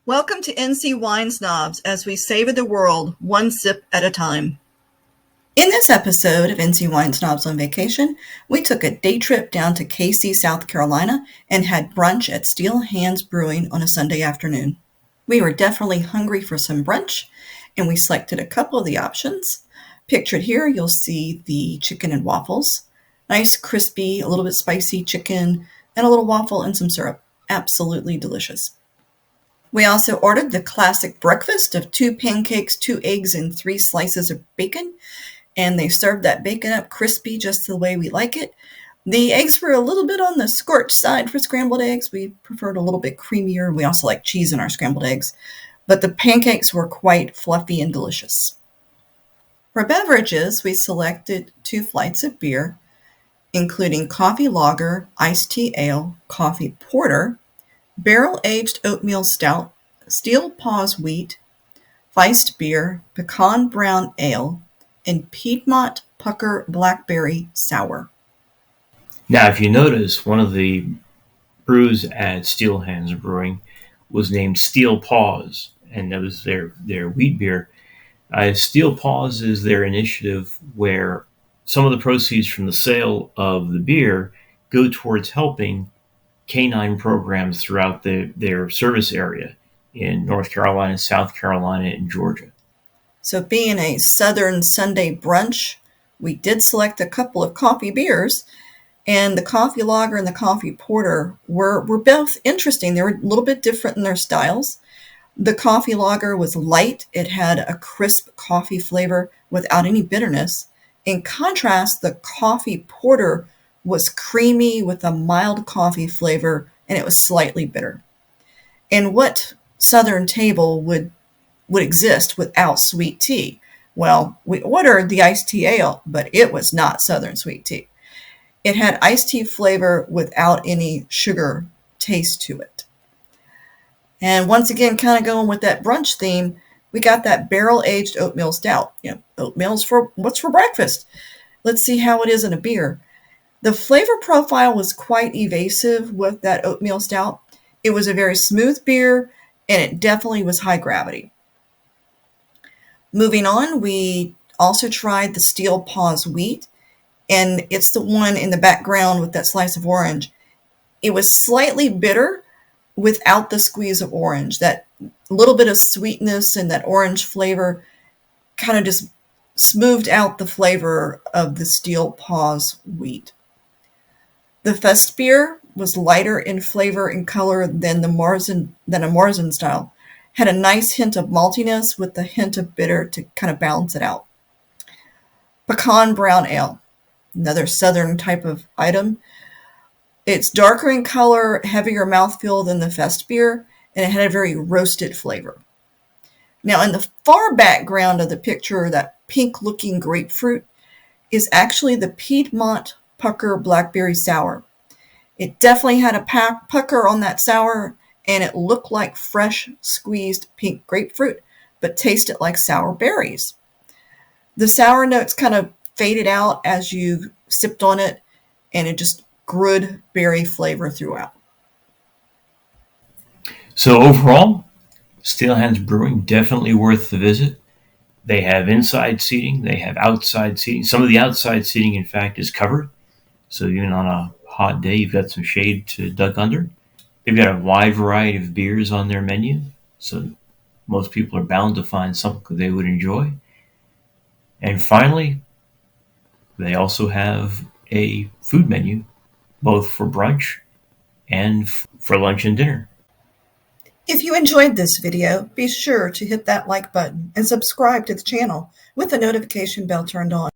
Welcome to NC Wine Snobs as we savor the world one sip at a time. In this episode of NC Wine Snobs on Vacation, we took a day trip down to Cayce, South Carolina, and had brunch at Steel Hands Brewing on a Sunday afternoon. We were definitely hungry for some brunch, and we selected a couple of the options. Pictured here, you'll see the chicken and waffles. Nice, crispy, a little bit spicy chicken, and a little waffle and some syrup. Absolutely delicious. We also ordered the classic breakfast of 2 pancakes, 2 eggs, and 3 slices of bacon. And they served that bacon up crispy just the way we like it. The eggs were a little bit on the scorched side for scrambled eggs. We preferred a little bit creamier. We also like cheese in our scrambled eggs. But the pancakes were quite fluffy and delicious. For beverages, we selected 2 flights of beer, including coffee lager, iced tea ale, coffee porter, barrel-aged oatmeal stout, Steel Paws wheat, Feist beer, pecan brown ale, and Piedmont Pucker blackberry sour. Now, if you notice, one of the brews at Steel Hands Brewing was named Steel Paws, and that was their wheat beer. Steel Paws is their initiative where some of the proceeds from the sale of the beer go towards helping canine programs throughout their service area in North Carolina, South Carolina, and Georgia. So being a Southern Sunday brunch, we did select a couple of coffee beers, and the coffee lager and the coffee porter were both interesting. They were a little bit different in their styles. The coffee lager was light. It had a crisp coffee flavor without any bitterness. In contrast, the coffee porter was creamy with a mild coffee flavor, and it was slightly bitter. And what Southern table would exist without sweet tea? Well, we ordered the iced tea ale, but it was not Southern sweet tea. It had iced tea flavor without any sugar taste to it. And once again, kind of going with that brunch theme, we got that barrel-aged oatmeal stout. Oatmeal's for what's for breakfast. Let's see how it is in a beer. The flavor profile was quite evasive with that oatmeal stout. It was a very smooth beer, and it definitely was high gravity. Moving on, we also tried the Steel Paws wheat, and it's the one in the background with that slice of orange. It was slightly bitter without the squeeze of orange. That little bit of sweetness and that orange flavor kind of just smoothed out the flavor of the Steel Paws wheat. The Feist beer was lighter in flavor and color than a Marzen style. Had a nice hint of maltiness with a hint of bitter to kind of balance it out. Pecan brown ale, another Southern type of item. It's darker in color, heavier mouthfeel than the Feist beer, and it had a very roasted flavor. Now, in the far background of the picture, that pink-looking grapefruit is actually the Piedmont Pucker blackberry sour. It definitely had a pucker on that sour, and it looked like fresh squeezed pink grapefruit, but tasted like sour berries. The sour notes kind of faded out as you sipped on it, and it just good berry flavor throughout. So overall, Steel Hands Brewing, definitely worth the visit. They have inside seating. They have outside seating. Some of the outside seating, in fact, is covered. So even on a hot day, you've got some shade to duck under. They've got a wide variety of beers on their menu. So most people are bound to find something they would enjoy. And finally, they also have a food menu, both for brunch and for lunch and dinner. If you enjoyed this video, be sure to hit that like button and subscribe to the channel with the notification bell turned on.